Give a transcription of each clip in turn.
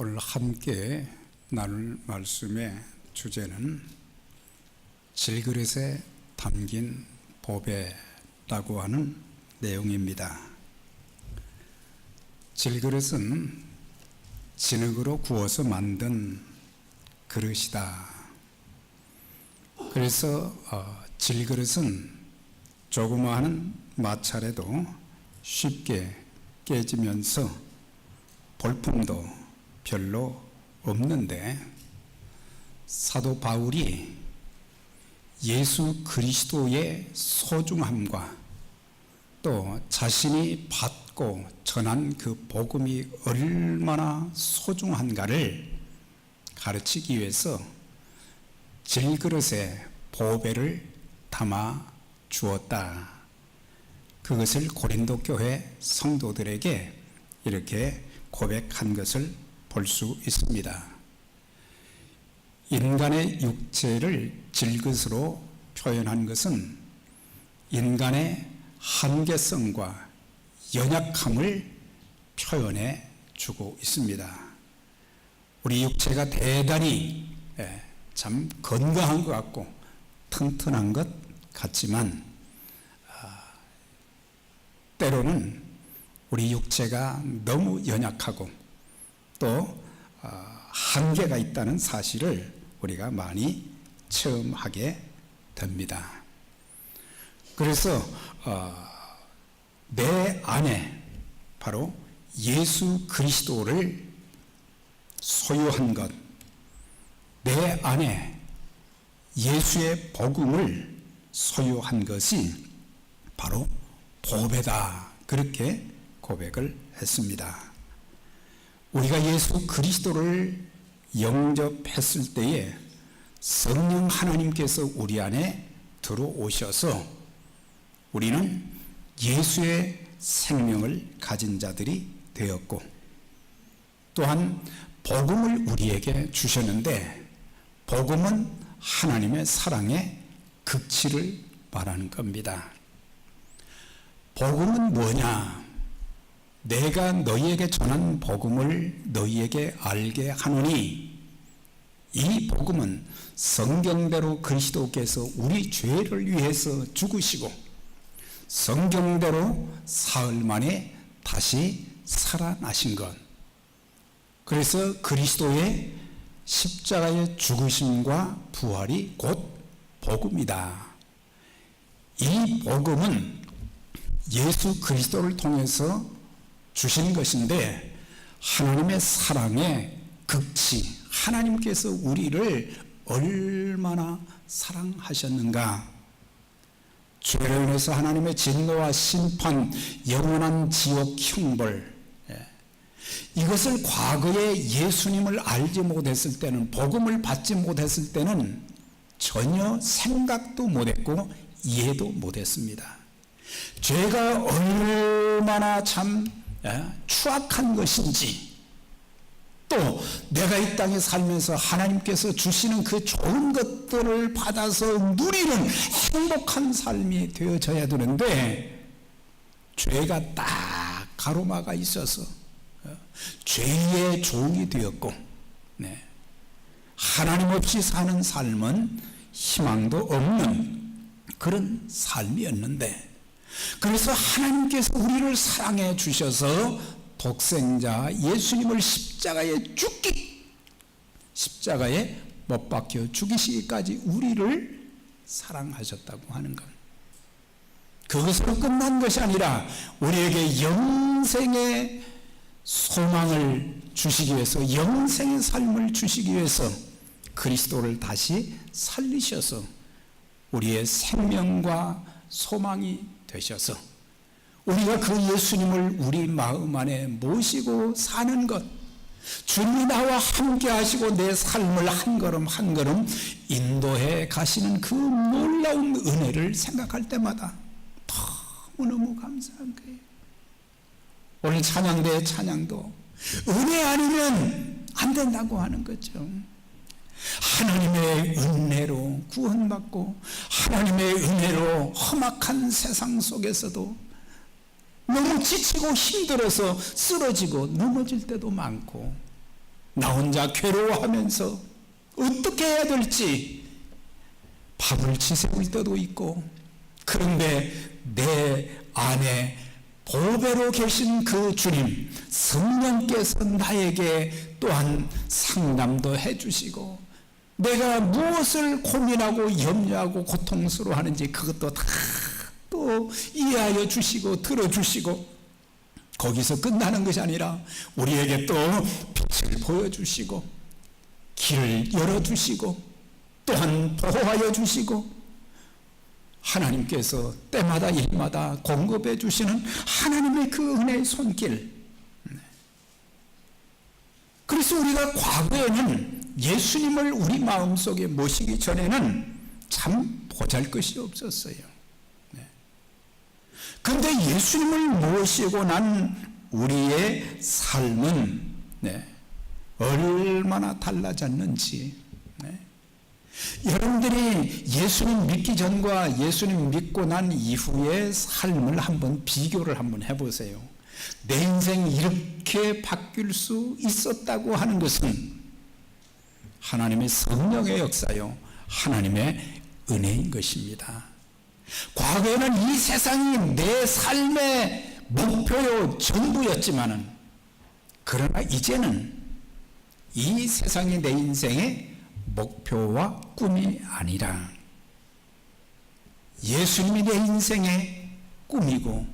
오늘 함께 나눌 말씀의 주제는 질그릇에 담긴 보배라고 하는 내용입니다. 질그릇은 진흙으로 구워서 만든 그릇이다. 그래서 질그릇은 조그마한 마찰에도 쉽게 깨지면서 볼품도 별로 없는데, 사도 바울이 예수 그리스도의 소중함과 또 자신이 받고 전한 그 복음이 얼마나 소중한가를 가르치기 위해서 질그릇에 보배를 담아 주었다. 그것을 고린도 교회 성도들에게 이렇게 고백한 것을 볼 수 있습니다. 인간의 육체를 질그릇으로 표현한 것은 인간의 한계성과 연약함을 표현해 주고 있습니다. 우리 육체가 대단히 참 건강한 것 같고 튼튼한 것 같지만, 때로는 우리 육체가 너무 연약하고 또 한계가 있다는 사실을 우리가 많이 체험하게 됩니다. 그래서 내 안에 바로 예수 그리스도를 소유한 것, 내 안에 예수의 복음을 소유한 것이 바로 보배다. 그렇게 고백을 했습니다. 우리가 예수 그리스도를 영접했을 때에 성령 하나님께서 우리 안에 들어오셔서 우리는 예수의 생명을 가진 자들이 되었고, 또한 복음을 우리에게 주셨는데, 복음은 하나님의 사랑의 극치를 말하는 겁니다. 복음은 뭐냐? 내가 너희에게 전한 복음을 너희에게 알게 하노니, 이 복음은 성경대로 그리스도께서 우리 죄를 위해서 죽으시고 성경대로 사흘 만에 다시 살아나신 것. 그래서 그리스도의 십자가의 죽으심과 부활이 곧 복음이다. 이 복음은 예수 그리스도를 통해서 주신 것인데, 하나님의 사랑의 극치, 하나님께서 우리를 얼마나 사랑하셨는가. 죄로 인해서 하나님의 진노와 심판, 영원한 지옥 형벌, 이것을 과거에 예수님을 알지 못했을 때는, 복음을 받지 못했을 때는 전혀 생각도 못했고 이해도 못했습니다. 죄가 얼마나 참 추악한 것인지, 또 내가 이 땅에 살면서 하나님께서 주시는 그 좋은 것들을 받아서 누리는 행복한 삶이 되어져야 되는데, 죄가 딱 가로막아 있어서 죄의 종이 되었고, 하나님 없이 사는 삶은 희망도 없는 그런 삶이었는데, 그래서 하나님께서 우리를 사랑해 주셔서 독생자 예수님을 십자가에 못 박혀 죽이시기까지 우리를 사랑하셨다고 하는 것. 그것으로 끝난 것이 아니라 우리에게 영생의 소망을 주시기 위해서, 영생의 삶을 주시기 위해서 그리스도를 다시 살리셔서 우리의 생명과 소망이 되셔서 우리가 그 예수님을 우리 마음 안에 모시고 사는 것, 주님이 나와 함께 하시고 내 삶을 한 걸음 한 걸음 인도해 가시는 그 놀라운 은혜를 생각할 때마다 너무너무 감사한 거예요. 오늘 찬양대의 찬양도 은혜 아니면 안 된다고 하는 거죠. 하나님의 은혜로 구원받고 하나님의 은혜로 험악한 세상 속에서도 너무 지치고 힘들어서 쓰러지고 넘어질 때도 많고, 나 혼자 괴로워하면서 어떻게 해야 될지 밥을 지새울 때도 있고, 그런데 내 안에 보배로 계신 그 주님 성령께서 나에게 또한 상담도 해주시고, 내가 무엇을 고민하고 염려하고 고통스러워하는지 그것도 다 또 이해하여 주시고 들어주시고, 거기서 끝나는 것이 아니라 우리에게 또 빛을 보여주시고 길을 열어주시고 또한 보호하여 주시고, 하나님께서 때마다 일마다 공급해 주시는 하나님의 그 은혜의 손길. 그래서 우리가 과거에는 예수님을 우리 마음속에 모시기 전에는 참 보잘것이 없었어요. 그런데 예수님을 모시고 난 우리의 삶은 얼마나 달라졌는지. 여러분들이 예수님 믿기 전과 예수님 믿고 난 이후의 삶을 한번 비교를 한번 해보세요. 내 인생이 이렇게 바뀔 수 있었다고 하는 것은 하나님의 성령의 역사요, 하나님의 은혜인 것입니다. 과거에는 이 세상이 내 삶의 목표요 전부였지만은, 그러나 이제는 이 세상이 내 인생의 목표와 꿈이 아니라 예수님이 내 인생의 꿈이고,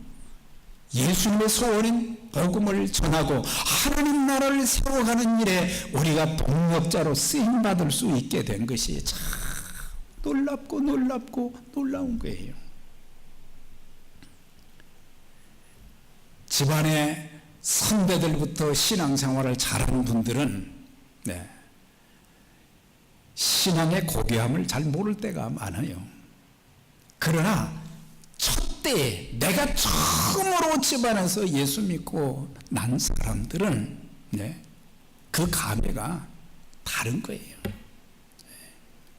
예수님의 소원인 복음을 전하고 하나님 나라를 세워가는 일에 우리가 동력자로 쓰임받을 수 있게 된 것이 참 놀랍고 놀라운 거예요. 집안의 선배들부터 신앙생활을 잘하는 분들은 신앙의 고귀함을 잘 모를 때가 많아요. 그러나 첫 때에 내가 처음으로 집안에서 예수 믿고 난 사람들은 그 감회가 다른 거예요.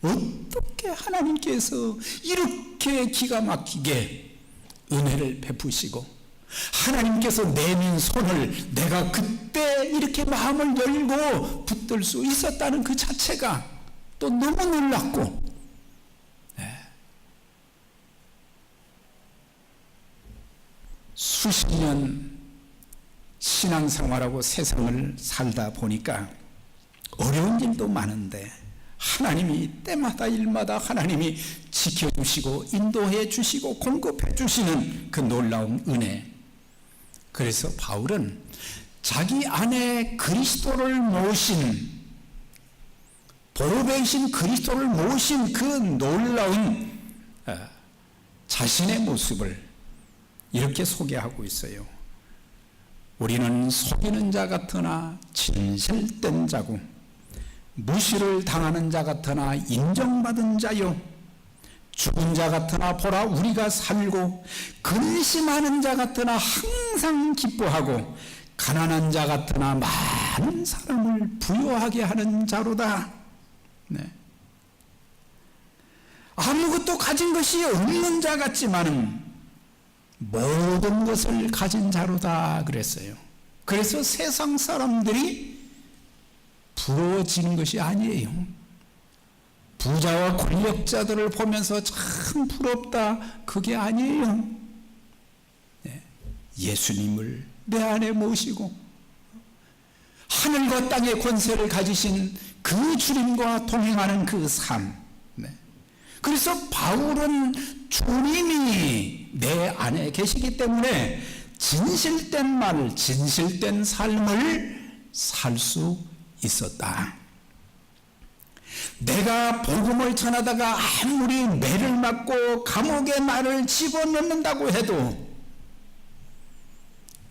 어떻게 하나님께서 이렇게 기가 막히게 은혜를 베푸시고, 하나님께서 내민 손을 내가 그때 이렇게 마음을 열고 붙들 수 있었다는 그 자체가 또 너무 놀랍고, 수십 년 신앙생활하고 세상을 살다 보니까 어려운 일도 많은데 하나님이 때마다 일마다 하나님이 지켜주시고 인도해 주시고 공급해 주시는 그 놀라운 은혜. 그래서 바울은 자기 안에 그리스도를 모신, 보배이신 그리스도를 모신 그 놀라운 자신의 모습을 이렇게 소개하고 있어요. 우리는 속이는 자 같으나 진실된 자고, 무시를 당하는 자 같으나 인정받은 자요, 죽은 자 같으나 보라 우리가 살고, 근심하는 자 같으나 항상 기뻐하고, 가난한 자 같으나 많은 사람을 부유하게 하는 자로다. 아무것도 가진 것이 없는 자 같지만은 모든 것을 가진 자로다 그랬어요. 그래서 세상 사람들이 부러워지는 것이 아니에요. 부자와 권력자들을 보면서 참 부럽다, 그게 아니에요. 예수님을 내 안에 모시고 하늘과 땅의 권세를 가지신 그 주님과 동행하는 그 삶. 그래서 바울은 주님이 내 안에 계시기 때문에 진실된 말, 진실된 삶을 살 수 있었다. 내가 복음을 전하다가 아무리 매를 맞고 감옥에 나를 집어넣는다고 해도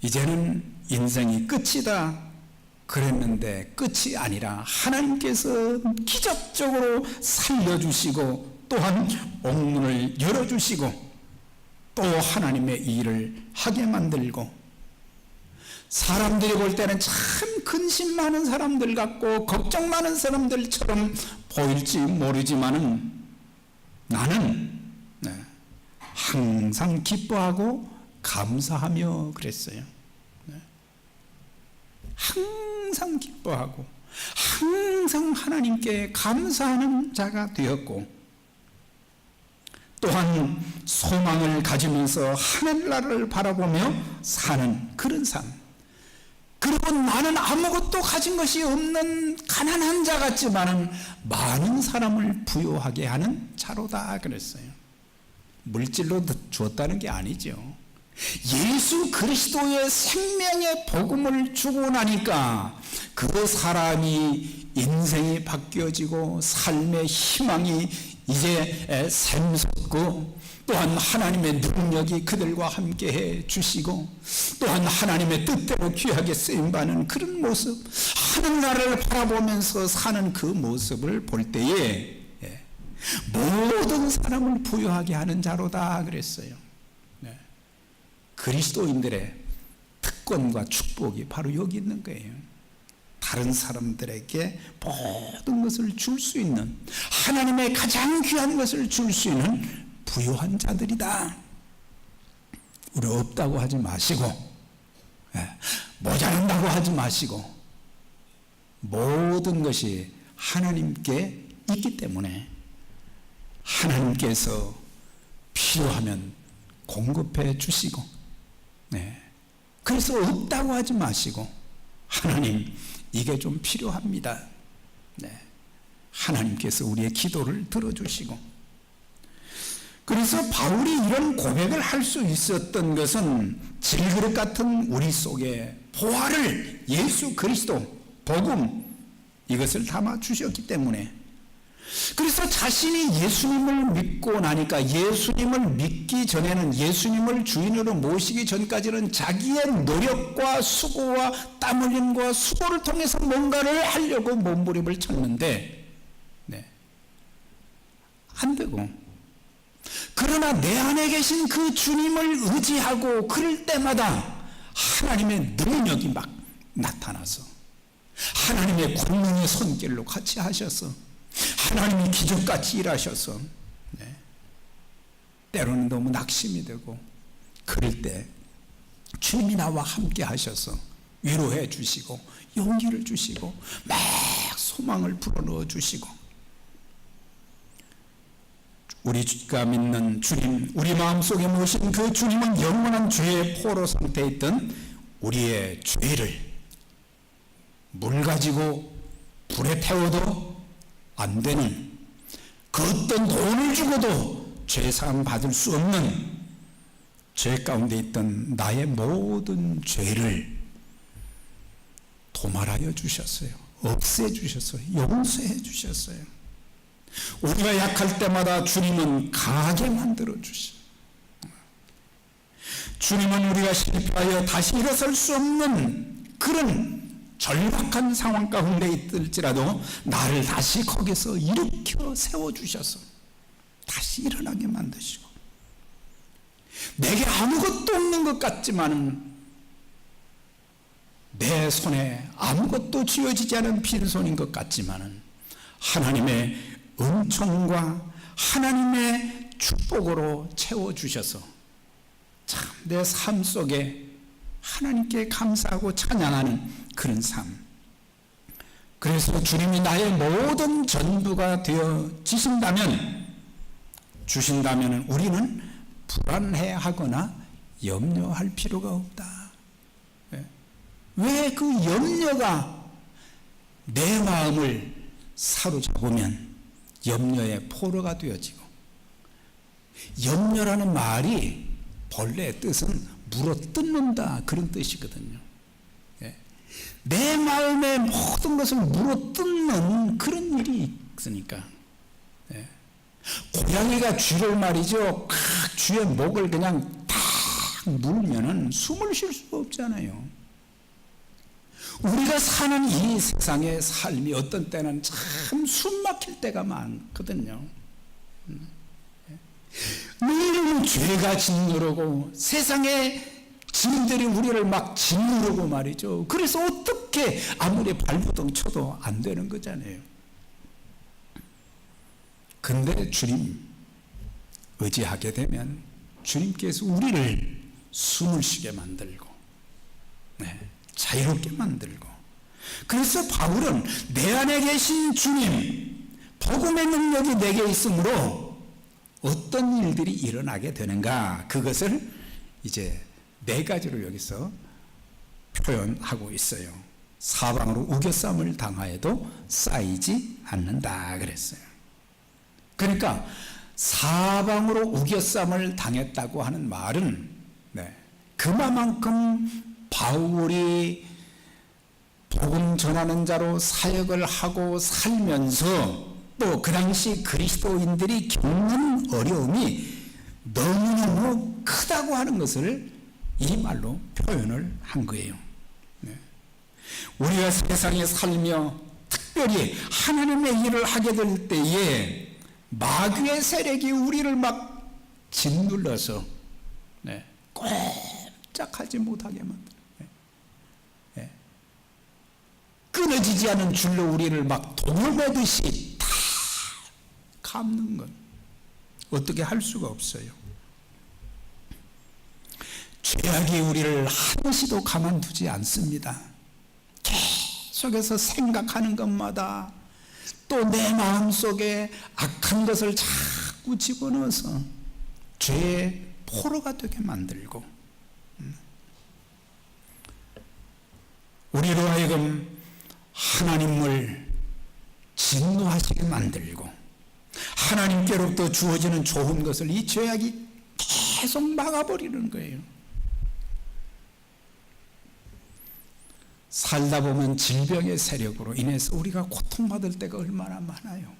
이제는 인생이 끝이다 그랬는데 끝이 아니라 하나님께서 기적적으로 살려주시고 또한 옥문을 열어주시고 또 하나님의 일을 하게 만들고, 사람들이 볼 때는 참 근심 많은 사람들 같고 걱정 많은 사람들처럼 보일지 모르지만은 나는 항상 기뻐하고 감사하며 그랬어요. 항상 기뻐하고 항상 하나님께 감사하는 자가 되었고, 또한 소망을 가지면서 하늘나라를 바라보며 사는 그런 삶. 그리고 나는 아무것도 가진 것이 없는 가난한 자 같지만은 많은 사람을 부유하게 하는 자로다 그랬어요. 물질로 주었다는 게 아니죠. 예수 그리스도의 생명의 복음을 주고 나니까 그 사람이 인생이 바뀌어지고 삶의 희망이 이제 샘솟고, 또한 하나님의 능력이 그들과 함께 해 주시고, 또한 하나님의 뜻대로 귀하게 쓰임받는 그런 모습, 하늘나라를 바라보면서 사는 그 모습을 볼 때에 모든 사람을 부유하게 하는 자로다 그랬어요. 그리스도인들의 특권과 축복이 바로 여기 있는 거예요. 다른 사람들에게 모든 것을 줄 수 있는, 하나님의 가장 귀한 것을 줄 수 있는 부유한 자들이다. 우리 없다고 하지 마시고, 모자란다고 하지 마시고, 모든 것이 하나님께 있기 때문에 하나님께서 필요하면 공급해 주시고, 그래서 없다고 하지 마시고, 하나님 이게 좀 필요합니다. 하나님께서 우리의 기도를 들어주시고, 그래서 바울이 이런 고백을 할 수 있었던 것은 질그릇 같은 우리 속에 보화를, 예수 그리스도 복음, 이것을 담아 주셨기 때문에, 그래서 자신이 예수님을 믿고 나니까, 예수님을 믿기 전에는, 예수님을 주인으로 모시기 전까지는 자기의 노력과 수고와 땀 흘림과 수고를 통해서 뭔가를 하려고 몸부림을 쳤는데 안 되고, 그러나 내 안에 계신 그 주님을 의지하고 그럴 때마다 하나님의 능력이 막 나타나서, 하나님의 권능의 손길로 같이 하셔서, 하나님이 기적같이 일하셔서, 때로는 너무 낙심이 되고, 그럴 때 주님이 나와 함께 하셔서 위로해 주시고 용기를 주시고 막 소망을 불어넣어 주시고, 우리가 믿는 주님, 우리 마음속에 모신 그 주님은 영원한 죄의 포로 상태에 있던 우리의 죄를 물 가지고 불에 태워도 안 되는, 그 어떤 돈을 주고도 죄사함 받을 수 없는 죄 가운데 있던 나의 모든 죄를 도말하여 주셨어요. 없애 주셨어요. 용서해 주셨어요. 우리가 약할 때마다 주님은 강하게 만들어 주시고, 주님은 우리가 실패하여 다시 일어설 수 없는 그런 절박한 상황 가운데 있을지라도 나를 다시 거기서 일으켜 세워주셔서 다시 일어나게 만드시고, 내게 아무것도 없는 것 같지만은 내 손에 아무것도 쥐어지지 않은 빈손인 것 같지만은 하나님의 은총과 하나님의 축복으로 채워주셔서 참 내 삶 속에 하나님께 감사하고 찬양하는 그런 삶, 그래서 주님이 나의 모든 전부가 되어 주신다면 우리는 불안해하거나 염려할 필요가 없다. 왜 그 염려가 내 마음을 사로잡으면 염려의 포로가 되어지고, 염려라는 말이 본래 뜻은 물어뜯는다 그런 뜻이거든요. 내 마음의 모든 것을 물어뜯는 그런 일이 있으니까. 고양이가 쥐를 말이죠, 쥐의 목을 그냥 탁 물면은 숨을 쉴 수가 없잖아요. 우리가 사는 이 세상의 삶이 어떤 때는 참 숨 막힐 때가 많거든요. 늘 죄가 짓누르고 세상의 짐들이 우리를 막 짓누르고 말이죠. 그래서 어떻게 아무리 발버둥 쳐도 안 되는 거잖아요. 근데 주님 의지하게 되면 주님께서 우리를 숨을 쉬게 만들고, 자유롭게 만들고, 그래서 바울은 내 안에 계신 주님, 복음의 능력이 내게 있으므로 어떤 일들이 일어나게 되는가, 그것을 이제 4가지로 여기서 표현하고 있어요. 사방으로 우겨쌈을 당하여도 쌓이지 않는다 그랬어요. 그러니까 사방으로 우겨쌈을 당했다고 하는 말은 그만큼 바울이 복음 전하는 자로 사역을 하고 살면서 또 그 당시 그리스도인들이 겪는 어려움이 너무너무 크다고 하는 것을 이 말로 표현을 한 거예요. 우리가 세상에 살며 특별히 하나님의 일을 하게 될 때에 마귀의 세력이 우리를 막 짓눌러서 꼼짝하지 못하게 만들어요. 끊어지지 않은 줄로 우리를 막 동물매듯이 다 감는 건 어떻게 할 수가 없어요. 죄악이 우리를 한시도 가만두지 않습니다. 계속해서 생각하는 것마다 또 내 마음속에 악한 것을 자꾸 집어넣어서 죄의 포로가 되게 만들고, 우리로 하여금 하나님을 진노하시게 만들고 하나님께로부터 주어지는 좋은 것을 이 죄악이 계속 막아버리는 거예요. 살다 보면 질병의 세력으로 인해서 우리가 고통받을 때가 얼마나 많아요.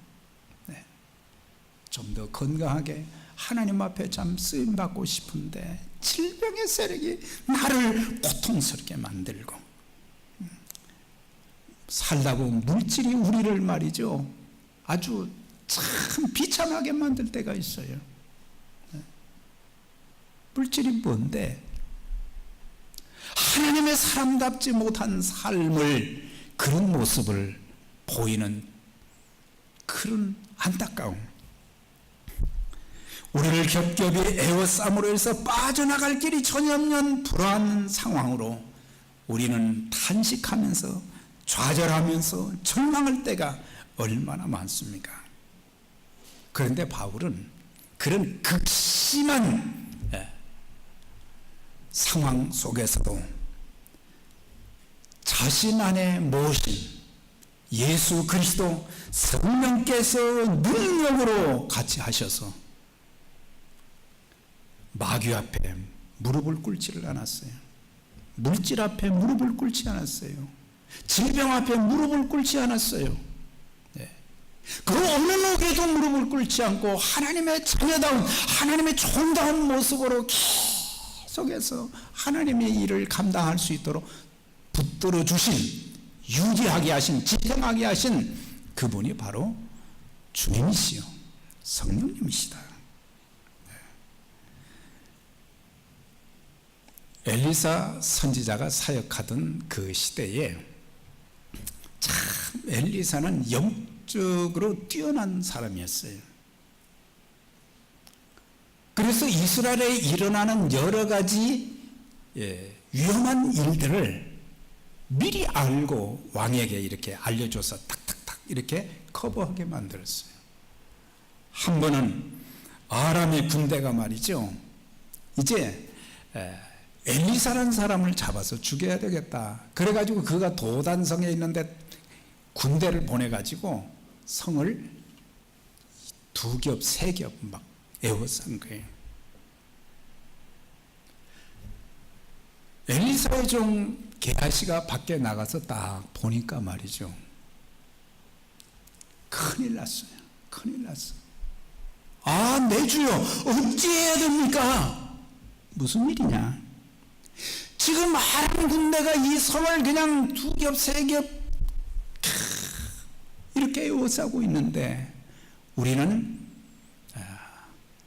좀 더 건강하게 하나님 앞에 참 쓰임받고 싶은데 질병의 세력이 나를 고통스럽게 만들고, 살다 보면 물질이 우리를 말이죠, 아주 참 비참하게 만들 때가 있어요. 물질이 뭔데? 하나님의 사람답지 못한 삶을, 그런 모습을 보이는 그런 안타까움, 우리를 겹겹이 에워싸므로 해서 빠져나갈 길이 전혀 없는 불안한 상황으로 우리는 탄식하면서 좌절하면서 절망할 때가 얼마나 많습니까? 그런데 바울은 그런 극심한 상황 속에서도 자신 안에 모신 예수 그리스도 성령께서 능력으로 같이 하셔서 마귀 앞에 무릎을 꿇지를 않았어요. 물질 앞에 무릎을 꿇지 않았어요. 질병 앞에 무릎을 꿇지 않았어요. 그 어느 누구에도 무릎을 꿇지 않고 하나님의 자녀다운, 하나님의 종다운 모습으로 계속해서 하나님의 일을 감당할 수 있도록 붙들어 주신, 유지하게 하신, 지탱하게 하신 그분이 바로 주님이시요 성령님이시다. 엘리사 선지자가 사역하던 그 시대에 참 엘리사는 영적으로 뛰어난 사람이었어요. 그래서 이스라엘에 일어나는 여러 가지 위험한 일들을 미리 알고 왕에게 이렇게 알려줘서 탁탁탁 이렇게 커버하게 만들었어요. 한 번은 아람의 군대가 말이죠, 이제 엘리사라는 사람을 잡아서 죽여야 되겠다. 그래가지고 그가 도단성에 있는데 군대를 보내가지고 성을 2겹, 3겹 막 에워싼 거예요. 엘리사의 종 게하시가 밖에 나가서 딱 보니까 말이죠, 큰일 났어요. 큰일 났어. 아, 내 주여, 어찌해야 됩니까? 무슨 일이냐? 지금 아람 군대가 이 성을 그냥 2겹, 3겹 이렇게 에워싸고 있는데 우리는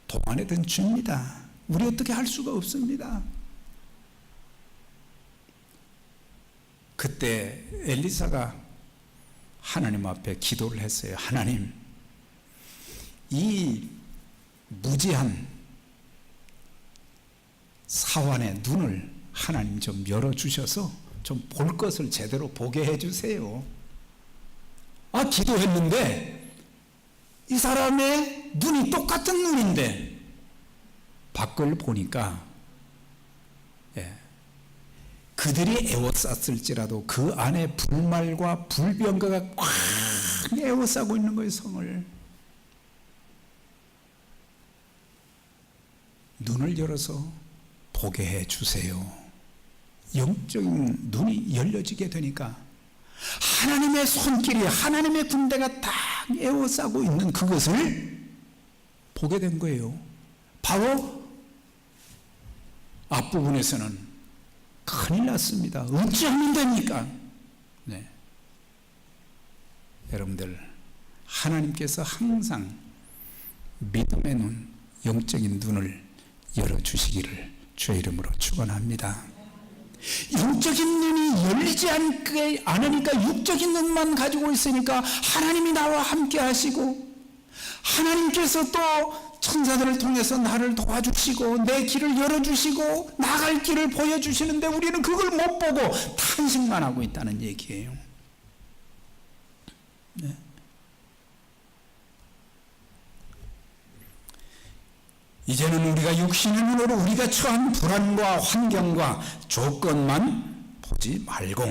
동안에 든 주입니다. 우리 어떻게 할 수가 없습니다. 그때 엘리사가 하나님 앞에 기도를 했어요. 하나님, 이 무지한 사환의 눈을 하나님 좀 열어주셔서 좀 볼 것을 제대로 보게 해주세요. 기도했는데 이 사람의 눈이 똑같은 눈인데 밖을 보니까 그들이 에워쌌을지라도 그 안에 불말과 불병거가 꽉 에워싸고 있는 거예요. 성을. 눈을 열어서 보게 해주세요. 영적인 눈이 열려지게 되니까 하나님의 손길이, 하나님의 군대가 딱 에워싸고 있는 그것을 보게 된 거예요. 바로 앞부분에서는 큰일 났습니다. 어찌하면 됩니까? 여러분들, 하나님께서 항상 믿음의 눈, 영적인 눈을 열어주시기를 주의 이름으로 축원합니다. 영적인 눈이 열리지 않으니까 육적인 눈만 가지고 있으니까 하나님이 나와 함께 하시고 하나님께서 또 천사들을 통해서 나를 도와주시고 내 길을 열어주시고 나갈 길을 보여주시는데 우리는 그걸 못 보고 탄식만 하고 있다는 얘기예요. 이제는 우리가 육신의 눈으로 우리가 처한 불안과 환경과 조건만 보지 말고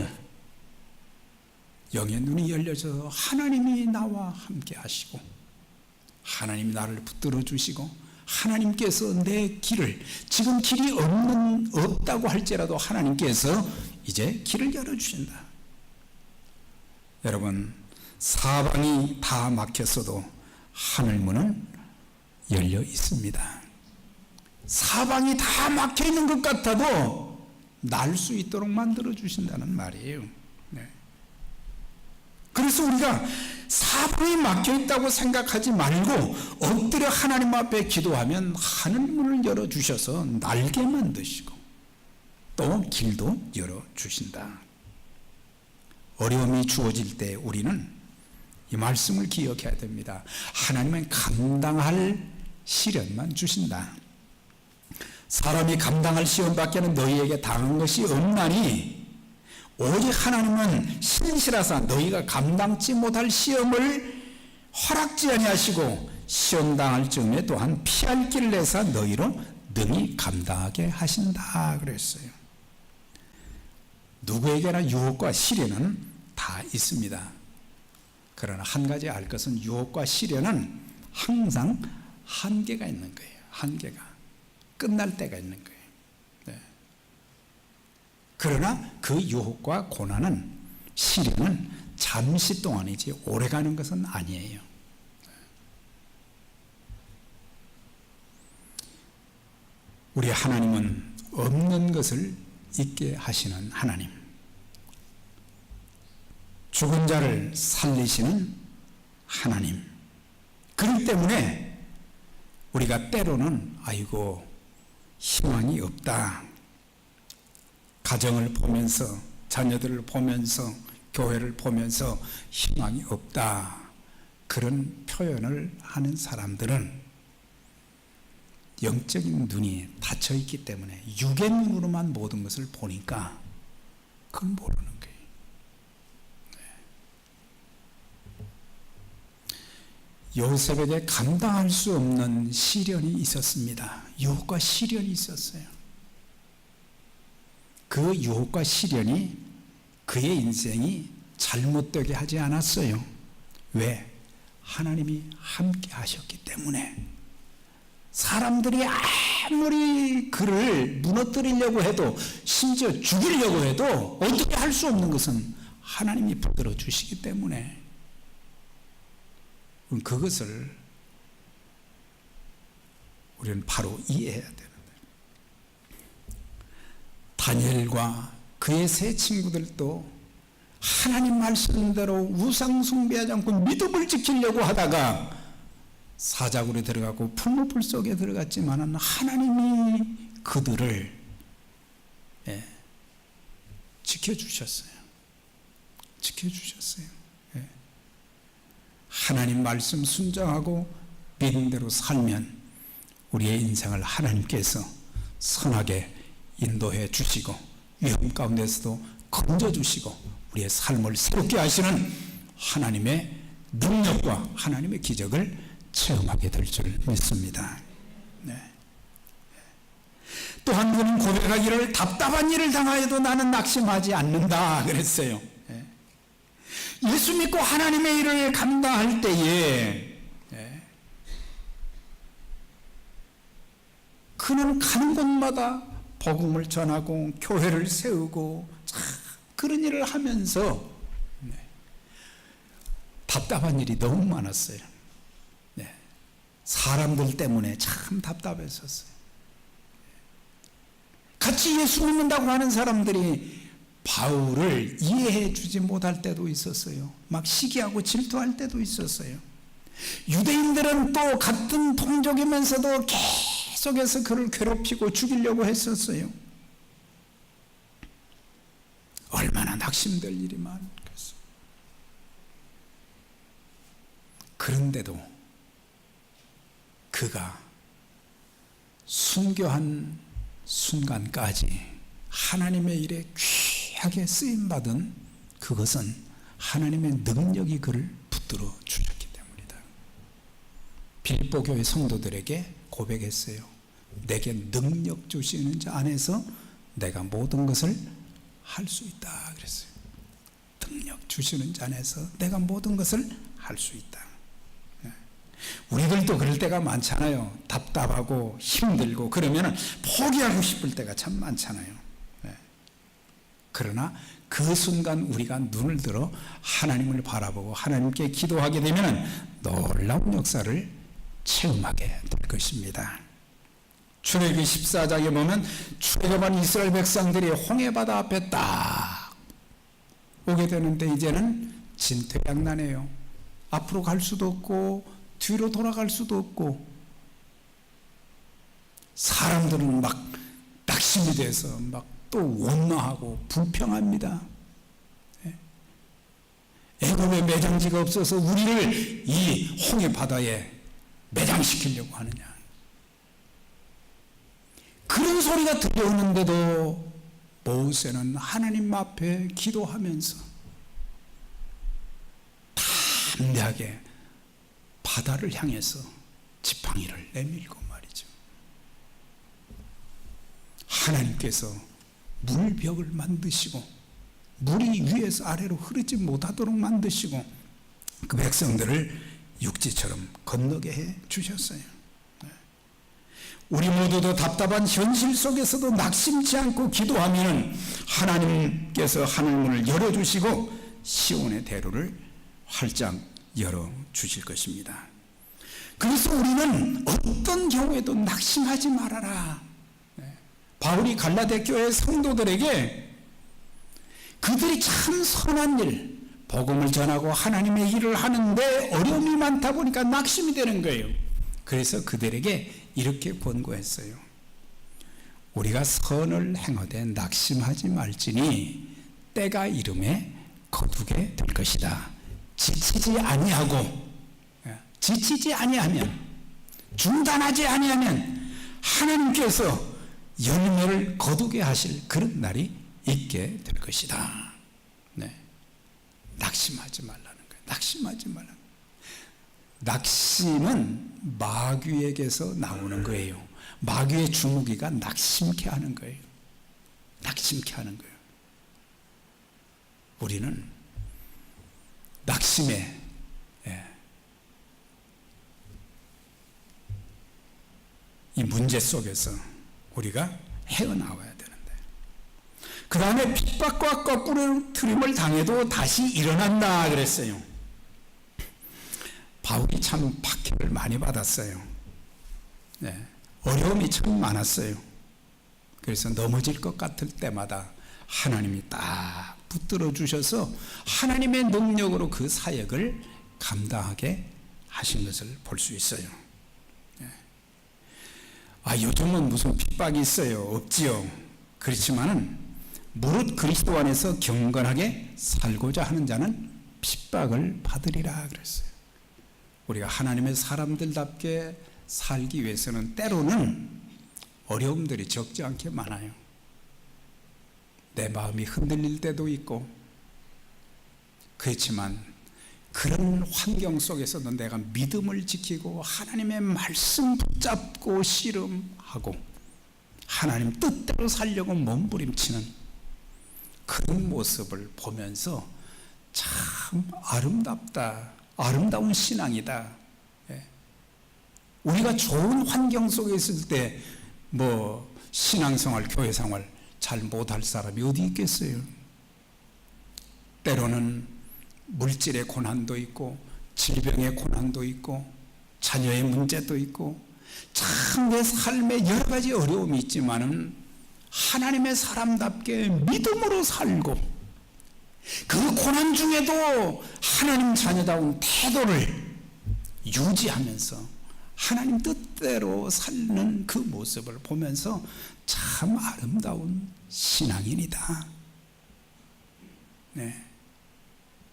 영의 눈이 열려서 하나님이 나와 함께 하시고 하나님이 나를 붙들어 주시고 하나님께서 내 길을, 지금 길이 없다고 할지라도 하나님께서 이제 길을 열어주신다. 여러분, 사방이 다 막혔어도 하늘문은 열려 있습니다. 사방이 다 막혀 있는 것 같아도 날 수 있도록 만들어 주신다는 말이에요. 그래서 우리가 사방이 막혀 있다고 생각하지 말고 엎드려 하나님 앞에 기도하면 하늘문을 열어 주셔서 날게 만드시고 또 길도 열어 주신다. 어려움이 주어질 때 우리는 이 말씀을 기억해야 됩니다. 하나님은 감당할 시련만 주신다. 사람이 감당할 시험밖에는 너희에게 당한 것이 없나니 오직 하나님은 신실하사 너희가 감당치 못할 시험을 허락지 아니하시고 시험 당할 즈음에 또한 피할 길을 내사 너희로 능히 감당하게 하신다 그랬어요. 누구에게나 유혹과 시련은 다 있습니다. 그러나 한 가지 알 것은 유혹과 시련은 항상 한계가 있는 거예요. 한계가 끝날 때가 있는 거예요. 그러나 그 유혹과 고난은, 시련은 잠시 동안이지 오래가는 것은 아니에요. 우리 하나님은 없는 것을 있게 하시는 하나님, 죽은 자를 살리시는 하나님. 그렇기 때문에 우리가 때로는 아이고 희망이 없다, 가정을 보면서, 자녀들을 보면서, 교회를 보면서 희망이 없다, 그런 표현을 하는 사람들은 영적인 눈이 닫혀 있기 때문에 육의 눈으로만 모든 것을 보니까 그건 모르는 거예요. 요셉에게 감당할 수 없는 시련이 있었습니다. 유혹과 시련이 있었어요. 그 유혹과 시련이 그의 인생이 잘못되게 하지 않았어요. 왜? 하나님이 함께 하셨기 때문에. 사람들이 아무리 그를 무너뜨리려고 해도, 심지어 죽이려고 해도 어떻게 할 수 없는 것은 하나님이 붙들어 주시기 때문에 그것을 우리는 바로 이해해야 되는데, 다니엘과 그의 세 친구들도 하나님 말씀대로 우상 숭배하지 않고 믿음을 지키려고 하다가 사자굴에 들어가고 풀무불 속에 들어갔지만 하나님이 그들을 지켜주셨어요. 지켜주셨어요. 하나님 말씀 순종하고 믿은 대로 살면 우리의 인생을 하나님께서 선하게 인도해 주시고 위험 가운데서도 건져주시고 우리의 삶을 새롭게 하시는 하나님의 능력과 하나님의 기적을 체험하게 될 줄 믿습니다. 네. 또 한 분은 고백하기를 답답한 일을 당하여도 나는 낙심하지 않는다 그랬어요. 예수 믿고 하나님의 일을 감당할 때에 그는 가는 곳마다 복음을 전하고 교회를 세우고 그런 일을 하면서 답답한 일이 너무 많았어요. 사람들 때문에 참 답답했었어요. 같이 예수 믿는다고 하는 사람들이 바울을 이해해 주지 못할 때도 있었어요. 막 시기하고 질투할 때도 있었어요. 유대인들은 또 같은 동족이면서도 계속해서 그를 괴롭히고 죽이려고 했었어요. 얼마나 낙심될 일이 많겠어요. 그런데도 그가 순교한 순간까지 하나님의 일에 귀하게 쓰임받은 그것은 하나님의 능력이 그를 붙들어 주셨기 때문이다. 빌립보 교회 성도들에게 고백했어요. 내게 능력 주시는 자 안에서 내가 모든 것을 할 수 있다 그랬어요. 능력 주시는 자 안에서 내가 모든 것을 할 수 있다. 우리들도 그럴 때가 많잖아요. 답답하고 힘들고 그러면 포기하고 싶을 때가 참 많잖아요. 그러나 그 순간 우리가 눈을 들어 하나님을 바라보고 하나님께 기도하게 되면 놀라운 역사를 체험하게 될 것입니다. 출애굽기 14장에 보면 출애굽한 이스라엘 백성들이 홍해바다 앞에 딱 오게 되는데 이제는 진퇴양난해요. 앞으로 갈 수도 없고 뒤로 돌아갈 수도 없고 사람들은 막 낙심이 돼서 막 또 원망하고 불평합니다. 애굽에 매장지가 없어서 우리를 이 홍해 바다에 매장시키려고 하느냐 그런 소리가 들려오는데도 모세는 하나님 앞에 기도하면서 담대하게 바다를 향해서 지팡이를 내밀고 말이죠. 하나님께서 물벽을 만드시고 물이 위에서 아래로 흐르지 못하도록 만드시고 그 백성들을 육지처럼 건너게 해 주셨어요. 우리 모두도 답답한 현실 속에서도 낙심치 않고 기도하면 하나님께서 하늘문을 열어주시고 시온의 대로를 활짝 열어주실 것입니다. 그래서 우리는 어떤 경우에도 낙심하지 말아라. 바울이 갈라데 교회 성도들에게 그들이 참 선한 일, 복음을 전하고 하나님의 일을 하는데 어려움이 많다 보니까 낙심이 되는 거예요. 그래서 그들에게 이렇게 권고했어요. 우리가 선을 행하되 낙심하지 말지니 때가 이름에 거두게 될 것이다. 지치지 아니하면 중단하지 아니하면 하나님께서 열매를 거두게 하실 그런 날이 있게 될 것이다. 네. 낙심하지 말라는 거예요. 낙심하지 말라는 거예요. 낙심은 마귀에게서 나오는 거예요. 마귀의 주무기가 낙심케 하는 거예요. 낙심케 하는 거예요. 우리는 낙심에 이 문제 속에서 우리가 헤어나와야 되는데 그 다음에 핍박과 거꾸로 트림을 당해도 다시 일어난다 그랬어요. 바울이 참 박해를 많이 받았어요. 어려움이 참 많았어요. 그래서 넘어질 것 같을 때마다 하나님이 딱 붙들어 주셔서 하나님의 능력으로 그 사역을 감당하게 하신 것을 볼 수 있어요. 요즘은 무슨 핍박이 있어요? 없지요. 그렇지만은 무릇 그리스도 안에서 경건하게 살고자 하는 자는 핍박을 받으리라 그랬어요. 우리가 하나님의 사람들답게 살기 위해서는 때로는 어려움들이 적지 않게 많아요. 내 마음이 흔들릴 때도 있고, 그렇지만 그런 환경 속에서도 내가 믿음을 지키고 하나님의 말씀 붙잡고 씨름하고 하나님 뜻대로 살려고 몸부림치는 그런 모습을 보면서 참 아름답다, 아름다운 신앙이다. 우리가 좋은 환경 속에 있을 때 뭐 신앙생활, 교회생활 잘 못할 사람이 어디 있겠어요? 때로는 물질의 고난도 있고 질병의 고난도 있고 자녀의 문제도 있고 참 내 삶에 여러 가지 어려움이 있지만은 하나님의 사람답게 믿음으로 살고 그 고난 중에도 하나님 자녀다운 태도를 유지하면서 하나님 뜻대로 사는 그 모습을 보면서 참 아름다운 신앙인이다. 네.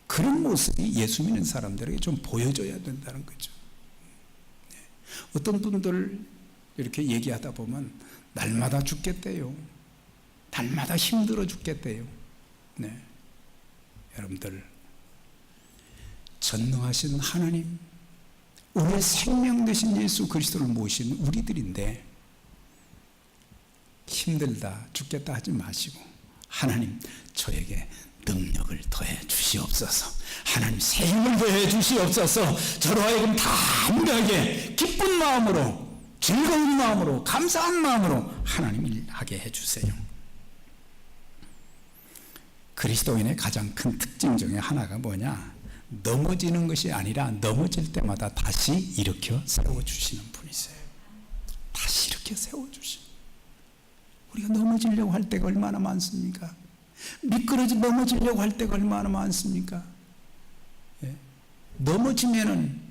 그런 모습이 예수 믿는 사람들에게 좀 보여줘야 된다는 거죠. 네. 어떤 분들 이렇게 얘기하다 보면 날마다 죽겠대요. 날마다 힘들어 죽겠대요. 네. 여러분들, 전능하신 하나님, 우리의 생명 되신 예수 그리스도를 모신 우리들인데 힘들다, 죽겠다 하지 마시고 하나님, 저에게 능력을 더해 주시옵소서. 하나님, 새 힘을 더해 주시옵소서. 저로 하여금 담대하게 기쁜 마음으로, 즐거운 마음으로, 감사한 마음으로 하나님 일하게 해주세요. 그리스도인의 가장 큰 특징 중에 하나가 뭐냐? 넘어지는 것이 아니라 넘어질 때마다 다시 일으켜 세워주시는 분이세요. 다시 일으켜 세워주시는. 우리가 넘어지려고 할 때가 얼마나 많습니까? 미끄러져 넘어지려고 할 때가 얼마나 많습니까? 예? 넘어지면은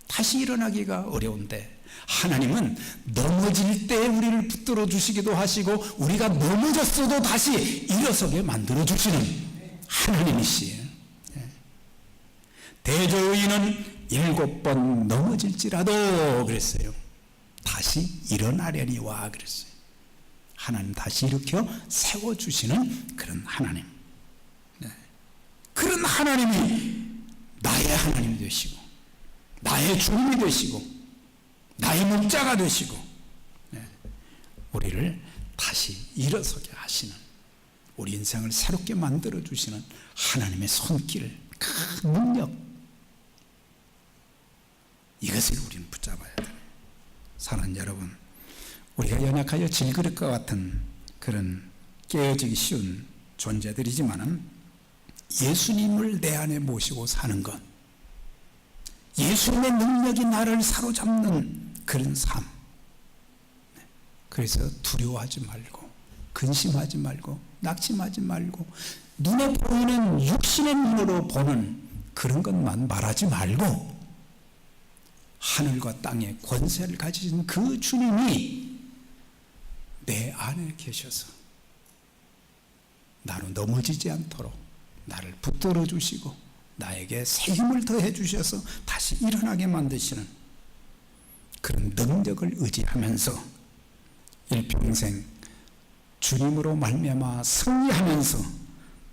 다시 일어나기가 어려운데 하나님은 넘어질 때 우리를 붙들어 주시기도 하시고 우리가 넘어졌어도 다시 일어서게 만들어 주시는 하나님이시에요. 대조의인은 7번 넘어질지라도 그랬어요. 다시 일어나려니와 그랬어요. 하나님 다시 일으켜 세워주시는 그런 하나님. 네. 그런 하나님이 나의 하나님이 되시고 나의 주님이 되시고 나의 목자가 되시고 네. 우리를 다시 일어서게 하시는, 우리 인생을 새롭게 만들어주시는 하나님의 손길, 큰 능력, 이것을 우리는 붙잡아야 돼요. 사랑하는 여러분, 우리가 연약하여 질그릇과 같은 그런 깨어지기 쉬운 존재들이지만은 예수님을 내 안에 모시고 사는 것, 예수님의 능력이 나를 사로잡는 그런 삶. 그래서 두려워하지 말고, 근심하지 말고, 낙심하지 말고, 눈에 보이는 육신의 눈으로 보는 그런 것만 말하지 말고, 하늘과 땅의 권세를 가지신 그 주님이 내 안에 계셔서 나로 넘어지지 않도록 나를 붙들어 주시고 나에게 새 힘을 더해 주셔서 다시 일어나게 만드시는 그런 능력을 의지하면서 일평생 주님으로 말미암아 승리하면서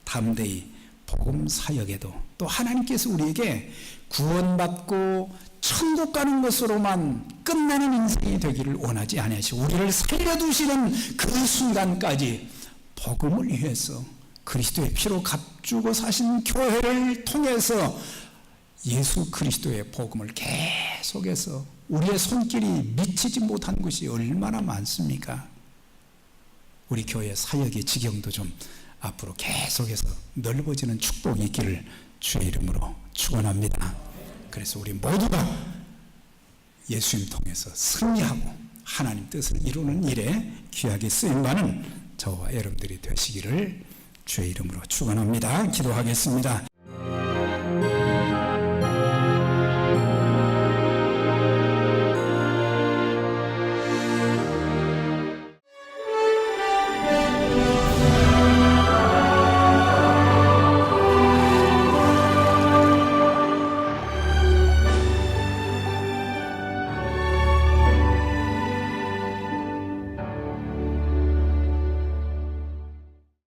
담대히 복음 사역에도 또 하나님께서 우리에게 구원받고 천국 가는 것으로만 끝나는 인생이 되기를 원하지 않으시고 우리를 살려두시는 그 순간까지 복음을 위해서 그리스도의 피로 값주고 사신 교회를 통해서 예수 그리스도의 복음을 계속해서 우리의 손길이 미치지 못한 것이 얼마나 많습니까? 우리 교회 사역의 지경도 좀 앞으로 계속해서 넓어지는 축복이 있기를 주의 이름으로 축원합니다. 그래서 우리 모두가 예수님 통해서 승리하고 하나님 뜻을 이루는 일에 귀하게 쓰임받는 저와 여러분들이 되시기를 주의 이름으로 축원합니다. 기도하겠습니다.